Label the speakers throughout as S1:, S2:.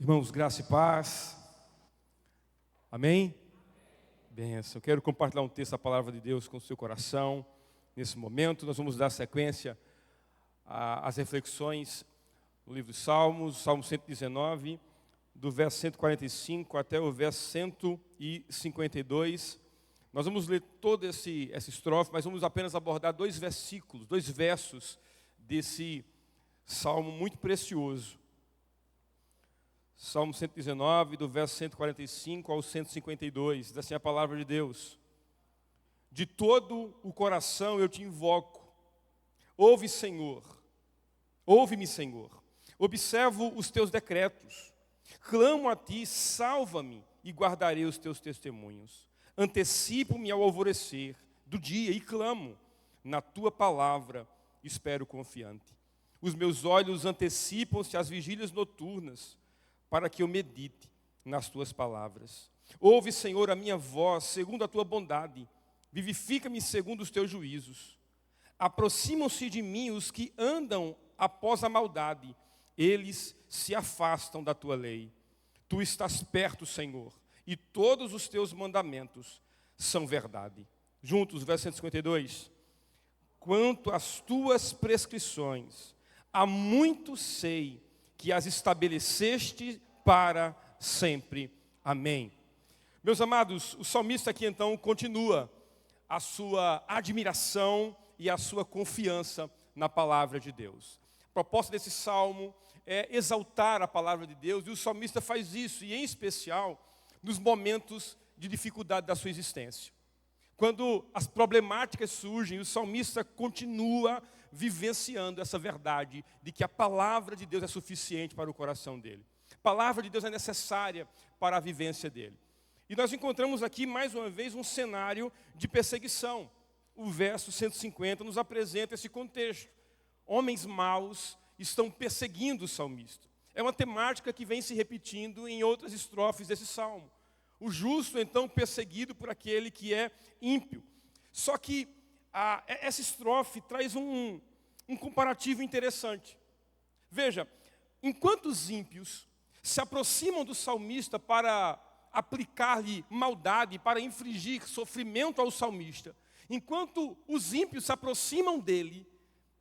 S1: Irmãos, graça e paz. Amém? Benção. Eu quero compartilhar um texto da palavra de Deus com o seu coração. Nesse momento, nós vamos dar sequência às reflexões no livro de Salmos, Salmo 119, do verso 145 até o verso 152. Nós vamos ler toda essa estrofe, mas vamos apenas abordar dois versos desse salmo muito precioso. Salmo 119, do verso 145 ao 152, diz assim a palavra de Deus: de todo o coração eu te invoco, ouve-me, Senhor, observo os teus decretos, clamo a ti, salva-me e guardarei os teus testemunhos. Antecipo-me ao alvorecer do dia e clamo, na tua palavra espero confiante. Os meus olhos antecipam-se às vigílias noturnas, para que eu medite nas tuas palavras. Ouve, Senhor, a minha voz, segundo a tua bondade. Vivifica-me segundo os teus juízos. Aproximam-se de mim os que andam após a maldade. Eles se afastam da tua lei. Tu estás perto, Senhor, e todos os teus mandamentos são verdade. Juntos, verso 152. Quanto às tuas prescrições, há muito sei que as estabeleceste para sempre. Amém. Meus amados, o salmista aqui então continua a sua admiração e a sua confiança na palavra de Deus. A proposta desse salmo é exaltar a palavra de Deus, e o salmista faz isso, e em especial, nos momentos de dificuldade da sua existência. Quando as problemáticas surgem, o salmista continua vivenciando essa verdade de que a palavra de Deus é suficiente para o coração dele. A palavra de Deus é necessária para a vivência dele. E nós encontramos aqui, mais uma vez, um cenário de perseguição. O verso 150 nos apresenta esse contexto. Homens maus estão perseguindo o salmista. É uma temática que vem se repetindo em outras estrofes desse salmo. O justo, então, perseguido por aquele que é ímpio. Só que essa estrofe traz um comparativo interessante. Veja, enquanto os ímpios se aproximam do salmista para aplicar-lhe maldade, para infligir sofrimento ao salmista, enquanto os ímpios se aproximam dele,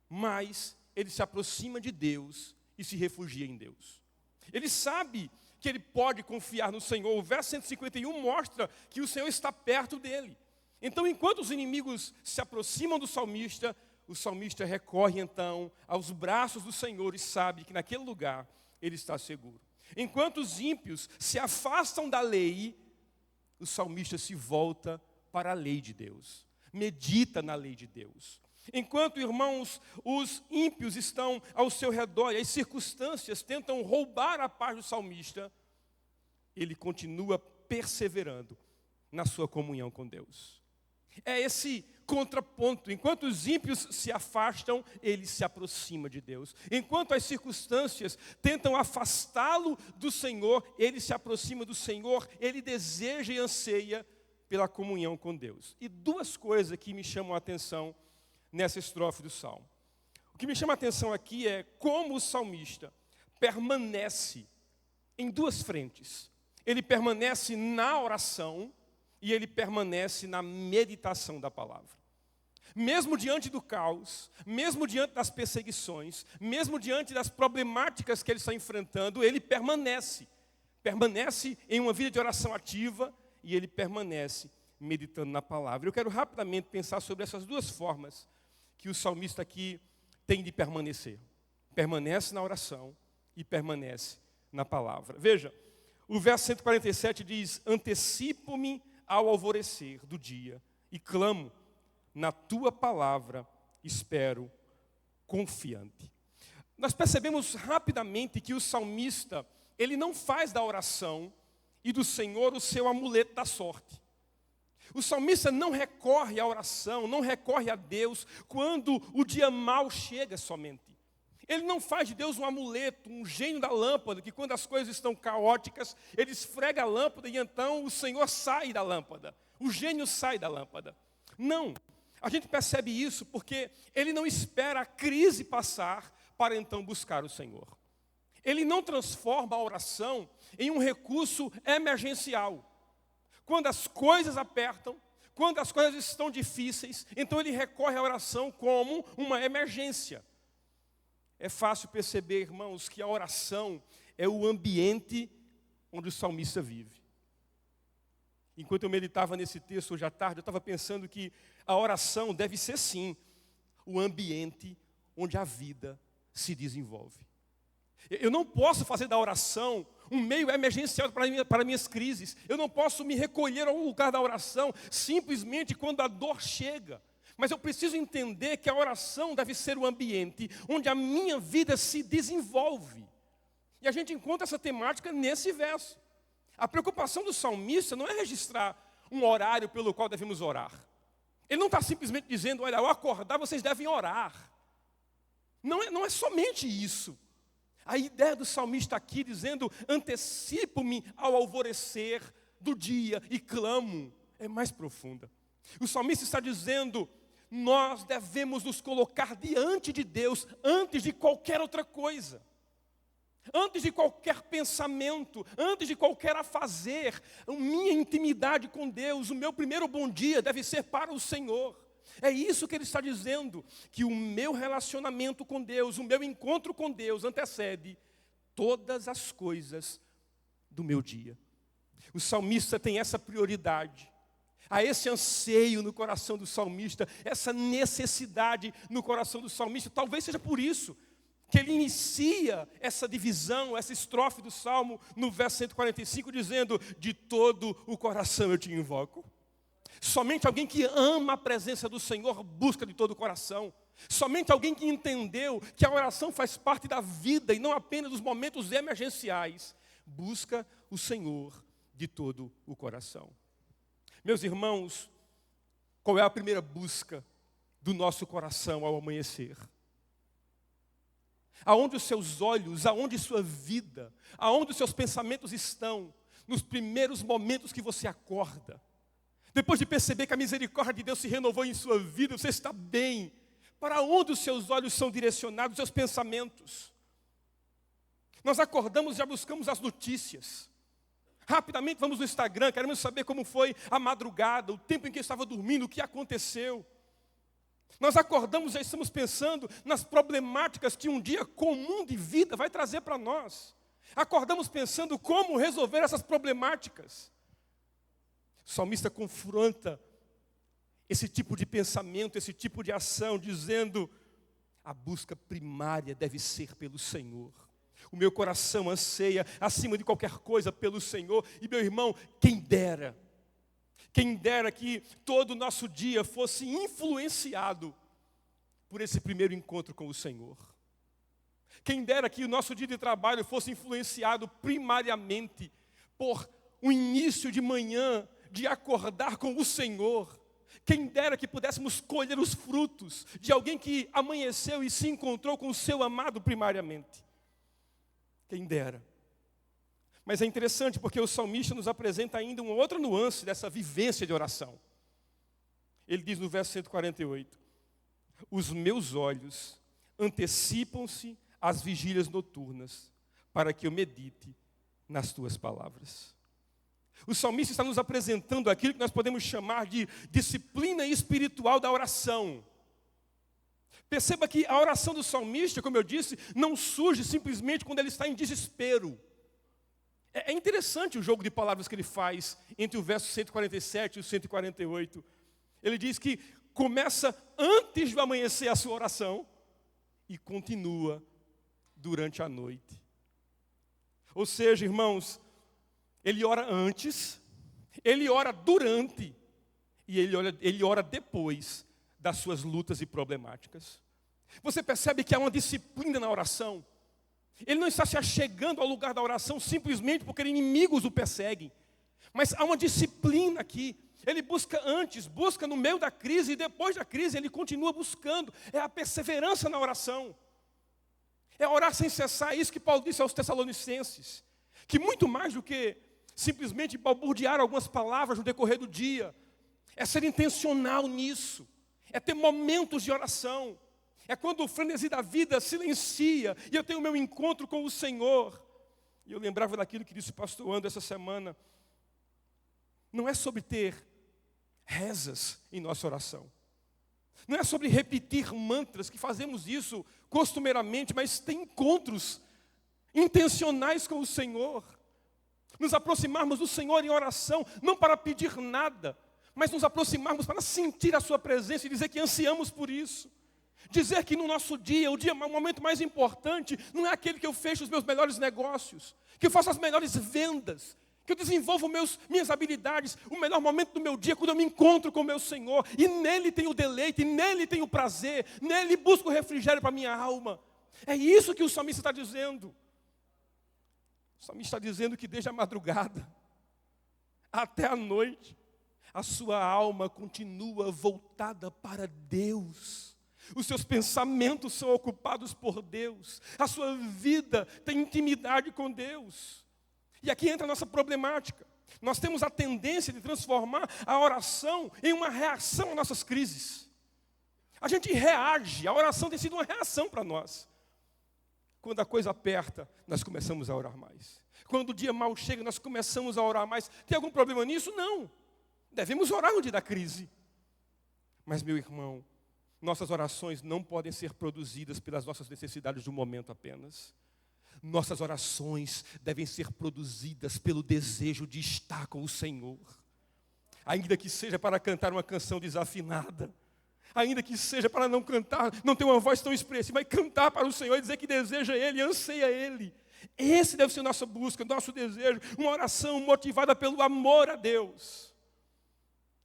S1: mais ele se aproxima de Deus e se refugia em Deus. Ele sabe que ele pode confiar no Senhor. O verso 151 mostra que o Senhor está perto dele. Então, enquanto os inimigos se aproximam do salmista, o salmista recorre então aos braços do Senhor e sabe que naquele lugar ele está seguro. Enquanto os ímpios se afastam da lei, o salmista se volta para a lei de Deus, medita na lei de Deus. Enquanto, irmãos, os ímpios estão ao seu redor e as circunstâncias tentam roubar a paz do salmista, ele continua perseverando na sua comunhão com Deus. É esse contraponto. Enquanto os ímpios se afastam, ele se aproxima de Deus. Enquanto as circunstâncias tentam afastá-lo do Senhor, ele se aproxima do Senhor, ele deseja e anseia pela comunhão com Deus. E duas coisas que me chamam a atenção nessa estrofe do Salmo. O que me chama a atenção aqui é como o salmista permanece em duas frentes. Ele permanece na oração e ele permanece na meditação da palavra. Mesmo diante do caos, mesmo diante das perseguições, mesmo diante das problemáticas que ele está enfrentando, ele permanece em uma vida de oração ativa e ele permanece meditando na palavra. Eu quero rapidamente pensar sobre essas duas formas que o salmista aqui tem de permanecer. Permanece na oração e permanece na palavra. Veja, o verso 147 diz: antecipo-me ao alvorecer do dia e clamo, na tua palavra espero confiante. Nós percebemos rapidamente que o salmista, ele não faz da oração e do Senhor o seu amuleto da sorte. O salmista não recorre à oração, não recorre a Deus quando o dia mau chega somente. Ele não faz de Deus um amuleto, um gênio da lâmpada, que quando as coisas estão caóticas, ele esfrega a lâmpada e então o Senhor sai da lâmpada. O gênio sai da lâmpada. Não. A gente percebe isso porque ele não espera a crise passar para então buscar o Senhor. Ele não transforma a oração em um recurso emergencial. Quando as coisas apertam, quando as coisas estão difíceis, então ele recorre à oração como uma emergência. É fácil perceber, irmãos, que a oração é o ambiente onde o salmista vive. Enquanto eu meditava nesse texto hoje à tarde, eu estava pensando que a oração deve ser, sim, o ambiente onde a vida se desenvolve. Eu não posso fazer da oração um meio emergencial para minhas crises. Eu não posso me recolher ao lugar da oração simplesmente quando a dor chega. Mas eu preciso entender que a oração deve ser o ambiente onde a minha vida se desenvolve. E a gente encontra essa temática nesse verso. A preocupação do salmista não é registrar um horário pelo qual devemos orar. Ele não está simplesmente dizendo, olha, ao acordar vocês devem orar. Não é somente isso. A ideia do salmista aqui dizendo, antecipo-me ao alvorecer do dia e clamo, é mais profunda. O salmista está dizendo, nós devemos nos colocar diante de Deus antes de qualquer outra coisa. Antes de qualquer pensamento, antes de qualquer afazer, a minha intimidade com Deus, o meu primeiro bom dia deve ser para o Senhor. É isso que ele está dizendo, que o meu relacionamento com Deus, o meu encontro com Deus antecede todas as coisas do meu dia. O salmista tem essa prioridade, há esse anseio no coração do salmista, essa necessidade no coração do salmista. Talvez seja por isso que ele inicia essa divisão, essa estrofe do Salmo no verso 145, dizendo, de todo o coração eu te invoco. Somente alguém que ama a presença do Senhor busca de todo o coração. Somente alguém que entendeu que a oração faz parte da vida e não apenas dos momentos emergenciais, busca o Senhor de todo o coração. Meus irmãos, qual é a primeira busca do nosso coração ao amanhecer? Aonde os seus olhos, aonde sua vida, aonde os seus pensamentos estão, nos primeiros momentos que você acorda, depois de perceber que a misericórdia de Deus se renovou em sua vida, você está bem, para onde os seus olhos são direcionados, os seus pensamentos? Nós acordamos e já buscamos as notícias. Rapidamente vamos no Instagram, queremos saber como foi a madrugada, o tempo em que eu estava dormindo, o que aconteceu. Nós acordamos e já estamos pensando nas problemáticas que um dia comum de vida vai trazer para nós. Acordamos pensando como resolver essas problemáticas. O salmista confronta esse tipo de pensamento, esse tipo de ação, dizendo, a busca primária deve ser pelo Senhor. O meu coração anseia, acima de qualquer coisa, pelo Senhor. E meu irmão, quem dera que todo o nosso dia fosse influenciado por esse primeiro encontro com o Senhor. Quem dera que o nosso dia de trabalho fosse influenciado primariamente por um início de manhã, de acordar com o Senhor. Quem dera que pudéssemos colher os frutos de alguém que amanheceu e se encontrou com o seu amado primariamente. Quem dera. Mas é interessante porque o salmista nos apresenta ainda uma outra nuance dessa vivência de oração. Ele diz no verso 148, os meus olhos antecipam-se às vigílias noturnas, para que eu medite nas tuas palavras. O salmista está nos apresentando aquilo que nós podemos chamar de disciplina espiritual da oração. Perceba que a oração do salmista, como eu disse, não surge simplesmente quando ele está em desespero. É interessante o jogo de palavras que ele faz entre o verso 147 e o 148. Ele diz que começa antes do amanhecer a sua oração e continua durante a noite. Ou seja, irmãos, ele ora antes, ele ora durante e ele ora depois das suas lutas e problemáticas. Você percebe que há uma disciplina na oração. Ele não está se achegando ao lugar da oração simplesmente porque inimigos o perseguem. Mas há uma disciplina aqui. Ele busca antes, busca no meio da crise e depois da crise ele continua buscando. É a perseverança na oração. É orar sem cessar, é isso que Paulo disse aos Tessalonicenses. Que muito mais do que simplesmente balbuciar algumas palavras no decorrer do dia, é ser intencional nisso. É ter momentos de oração. É quando o frenesi da vida silencia e eu tenho o meu encontro com o Senhor. E eu lembrava daquilo que disse o pastor André essa semana. Não é sobre ter rezas em nossa oração. Não é sobre repetir mantras, que fazemos isso costumeiramente, mas tem encontros intencionais com o Senhor. Nos aproximarmos do Senhor em oração, não para pedir nada, mas nos aproximarmos para sentir a sua presença e dizer que ansiamos por isso. Dizer que no nosso dia, o momento mais importante, não é aquele que eu fecho os meus melhores negócios, que eu faço as melhores vendas, que eu desenvolvo minhas habilidades. O melhor momento do meu dia é quando eu me encontro com o meu Senhor, e nele tenho o deleite, e nele tenho o prazer, nele busco o refrigério para a minha alma. É isso que o salmista está dizendo. O salmista está dizendo que desde a madrugada até a noite, a sua alma continua voltada para Deus. Os seus pensamentos são ocupados por Deus. A sua vida tem intimidade com Deus. E aqui entra a nossa problemática. Nós temos a tendência de transformar a oração em uma reação às nossas crises. A gente reage, a oração tem sido uma reação para nós. Quando a coisa aperta, nós começamos a orar mais. Quando o dia mal chega, nós começamos a orar mais. Tem algum problema nisso? Não. Devemos orar no dia da crise. Mas, meu irmão, nossas orações não podem ser produzidas pelas nossas necessidades do momento apenas. Nossas orações devem ser produzidas pelo desejo de estar com o Senhor. Ainda que seja para cantar uma canção desafinada. Ainda que seja para não cantar, não ter uma voz tão expressiva, mas cantar para o Senhor e dizer que deseja Ele, anseia Ele. Esse deve ser a nossa busca, nosso desejo. Uma oração motivada pelo amor a Deus.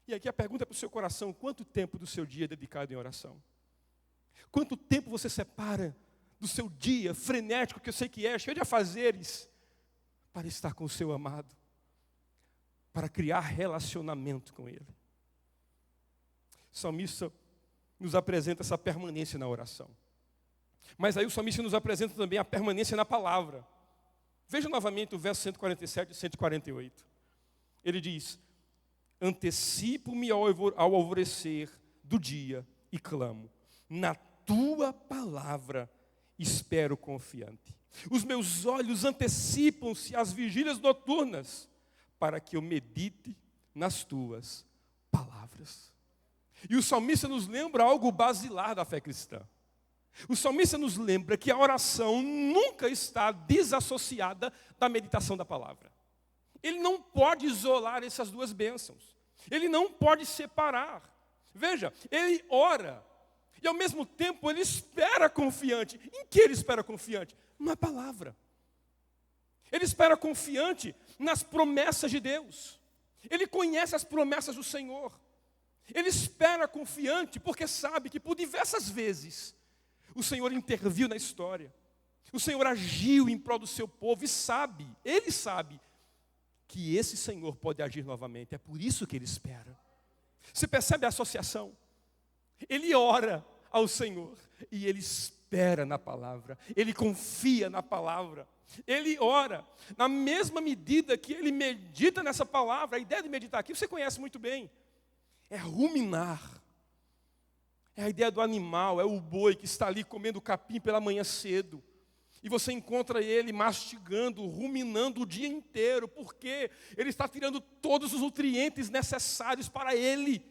S1: E aqui a pergunta para o seu coração: quanto tempo do seu dia é dedicado em oração? Quanto tempo você separa do seu dia frenético, que eu sei que é, cheio de afazeres, para estar com o seu amado, para criar relacionamento com Ele? O salmista nos apresenta essa permanência na oração. Mas aí o salmista nos apresenta também a permanência na palavra. Veja novamente o verso 147 e 148. Ele diz: antecipo-me ao alvorecer do dia e clamo. Na tua palavra espero confiante. Os meus olhos antecipam-se às vigílias noturnas, para que eu medite nas tuas palavras. E o salmista nos lembra algo basilar da fé cristã. O salmista nos lembra que a oração nunca está desassociada da meditação da palavra. Ele não pode isolar essas duas bênçãos. Ele não pode separar. Veja, ele ora e ao mesmo tempo ele espera confiante. Em que ele espera confiante? Na palavra. Ele espera confiante nas promessas de Deus. Ele conhece as promessas do Senhor. Ele espera confiante porque sabe que por diversas vezes o Senhor interviu na história. O Senhor agiu em prol do seu povo e sabe, ele sabe, que esse Senhor pode agir novamente. É por isso que ele espera. Você percebe a associação? Ele ora ao Senhor e ele espera na palavra. Ele confia na palavra. Ele ora na mesma medida que ele medita nessa palavra. A ideia de meditar aqui você conhece muito bem. É ruminar. É a ideia do animal, é o boi que está ali comendo capim pela manhã cedo. E você encontra ele mastigando, ruminando o dia inteiro, porque ele está tirando todos os nutrientes necessários para ele.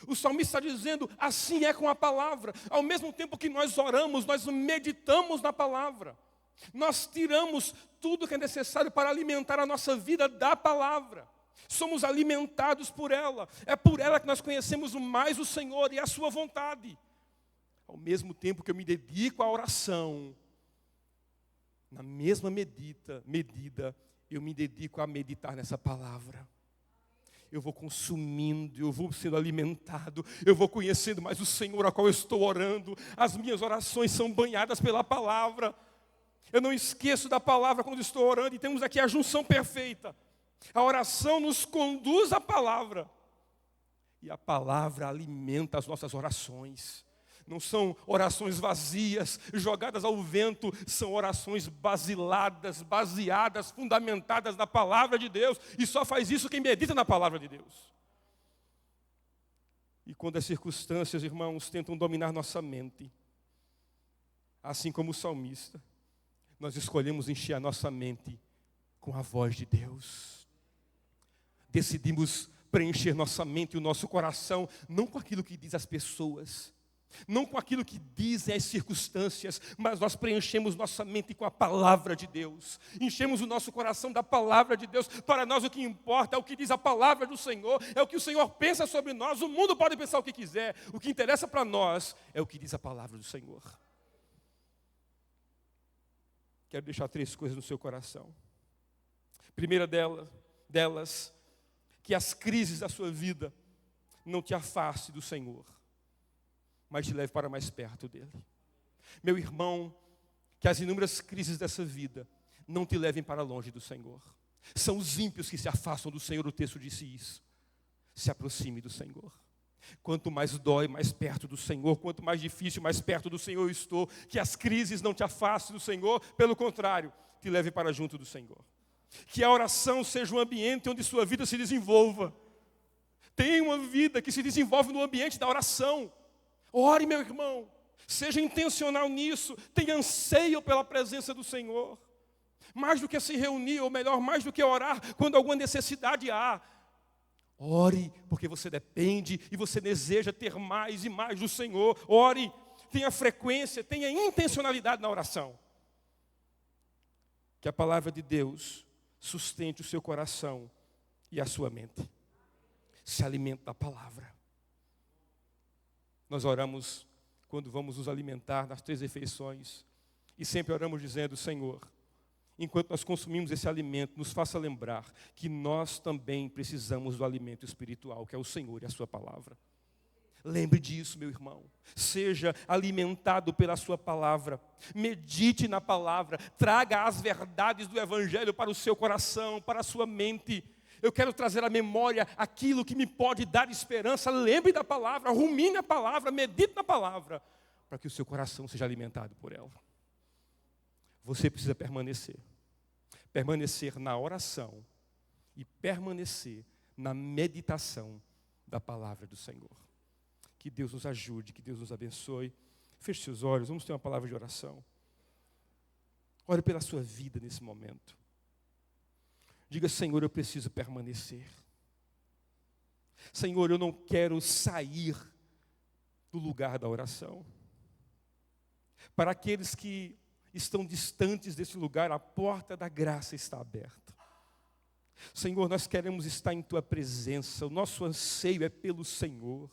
S1: O salmista está dizendo, assim é com a palavra. Ao mesmo tempo que nós oramos, nós meditamos na palavra. Nós tiramos tudo que é necessário para alimentar a nossa vida da palavra. Somos alimentados por ela. É por ela que nós conhecemos mais o Senhor e a sua vontade. Ao mesmo tempo que eu me dedico à oração, na mesma medida, eu me dedico a meditar nessa palavra. Eu vou consumindo, eu vou sendo alimentado, eu vou conhecendo mais o Senhor a qual eu estou orando. As minhas orações são banhadas pela palavra. Eu não esqueço da palavra quando estou orando, e temos aqui a junção perfeita. A oração nos conduz à palavra. E a palavra alimenta as nossas orações. Não são orações vazias, jogadas ao vento. São orações basiladas, baseadas, fundamentadas na palavra de Deus. E só faz isso quem medita na palavra de Deus. E quando as circunstâncias, irmãos, tentam dominar nossa mente, assim como o salmista, nós escolhemos encher a nossa mente com a voz de Deus. Decidimos preencher nossa mente e o nosso coração, não com aquilo que diz as pessoas, não com aquilo que dizem as circunstâncias, mas nós preenchemos nossa mente com a palavra de Deus. Enchemos o nosso coração da palavra de Deus. Para nós o que importa é o que diz a palavra do Senhor, é o que o Senhor pensa sobre nós. O mundo pode pensar o que quiser, o que interessa para nós é o que diz a palavra do Senhor. Quero deixar 3 coisas no seu coração. Primeira delas, que as crises da sua vida não te afaste do Senhor, mas te leve para mais perto dele. Meu irmão, que as inúmeras crises dessa vida não te levem para longe do Senhor. São os ímpios que se afastam do Senhor, o texto disse isso. Se aproxime do Senhor. Quanto mais dói, mais perto do Senhor. Quanto mais difícil, mais perto do Senhor eu estou. Que as crises não te afastem do Senhor, pelo contrário, te levem para junto do Senhor. Que a oração seja um ambiente onde sua vida se desenvolva. Tenha uma vida que se desenvolve no ambiente da oração. Ore, meu irmão, seja intencional nisso, tenha anseio pela presença do Senhor. Mais do que se reunir, ou melhor, mais do que orar, quando alguma necessidade há. Ore, porque você depende e você deseja ter mais e mais do Senhor. Ore, tenha frequência, tenha intencionalidade na oração. Que a palavra de Deus sustente o seu coração e a sua mente. Se alimente da palavra. Nós oramos quando vamos nos alimentar nas 3 refeições. E sempre oramos dizendo: Senhor, enquanto nós consumimos esse alimento, nos faça lembrar que nós também precisamos do alimento espiritual, que é o Senhor e a sua palavra. Lembre disso, meu irmão. Seja alimentado pela sua palavra. Medite na palavra. Traga as verdades do Evangelho para o seu coração, para a sua mente. Eu quero trazer à memória aquilo que me pode dar esperança. Lembre da palavra, rumine a palavra, medite na palavra, para que o seu coração seja alimentado por ela. Você precisa permanecer. Permanecer na oração e permanecer na meditação da palavra do Senhor. Que Deus nos ajude, que Deus nos abençoe. Feche seus olhos, vamos ter uma palavra de oração. Ore pela sua vida nesse momento. Diga: Senhor, eu preciso permanecer. Senhor, eu não quero sair do lugar da oração. Para aqueles que estão distantes desse lugar, a porta da graça está aberta. Senhor, nós queremos estar em Tua presença. O nosso anseio é pelo Senhor.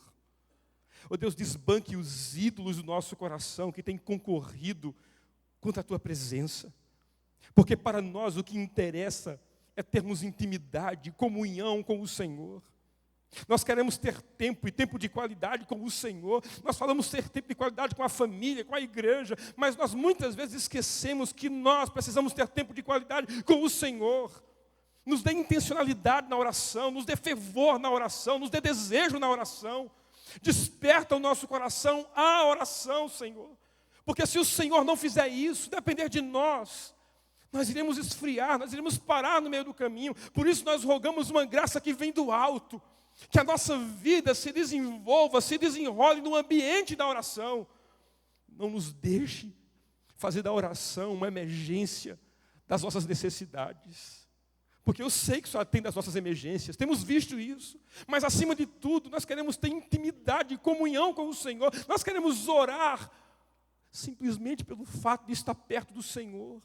S1: Oh Deus, desbanque os ídolos do nosso coração que têm concorrido contra a Tua presença. Porque para nós o que interessa é termos intimidade, comunhão com o Senhor. Nós queremos ter tempo, e tempo de qualidade com o Senhor. Nós falamos ter tempo de qualidade com a família, com a igreja, mas nós muitas vezes esquecemos que nós precisamos ter tempo de qualidade com o Senhor. Nos dê intencionalidade na oração, nos dê fervor na oração, nos dê desejo na oração. Desperta o nosso coração à oração, Senhor. Porque se o Senhor não fizer isso, depender de nós iremos esfriar, nós iremos parar no meio do caminho. Por isso nós rogamos uma graça que vem do alto. Que a nossa vida se desenvolva, se desenrole no ambiente da oração. Não nos deixe fazer da oração uma emergência das nossas necessidades. Porque eu sei que só atende às nossas emergências, temos visto isso. Mas acima de tudo, nós queremos ter intimidade e comunhão com o Senhor. Nós queremos orar simplesmente pelo fato de estar perto do Senhor.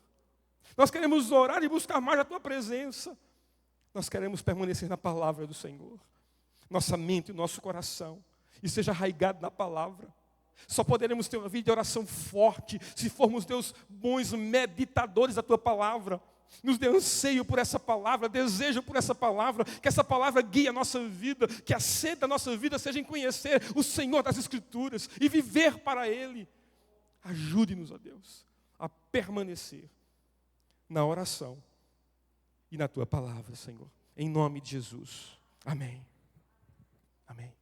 S1: Nós queremos orar e buscar mais a Tua presença. Nós queremos permanecer na palavra do Senhor. Nossa mente e nosso coração, e seja arraigado na palavra. Só poderemos ter uma vida de oração forte se formos, Deus, bons meditadores da Tua palavra. Nos dê anseio por essa palavra, desejo por essa palavra, que essa palavra guie a nossa vida, que a sede da nossa vida seja em conhecer o Senhor das Escrituras e viver para Ele. Ajude-nos, ó Deus, a permanecer na oração e na Tua palavra, Senhor. Em nome de Jesus. Amém. Amém.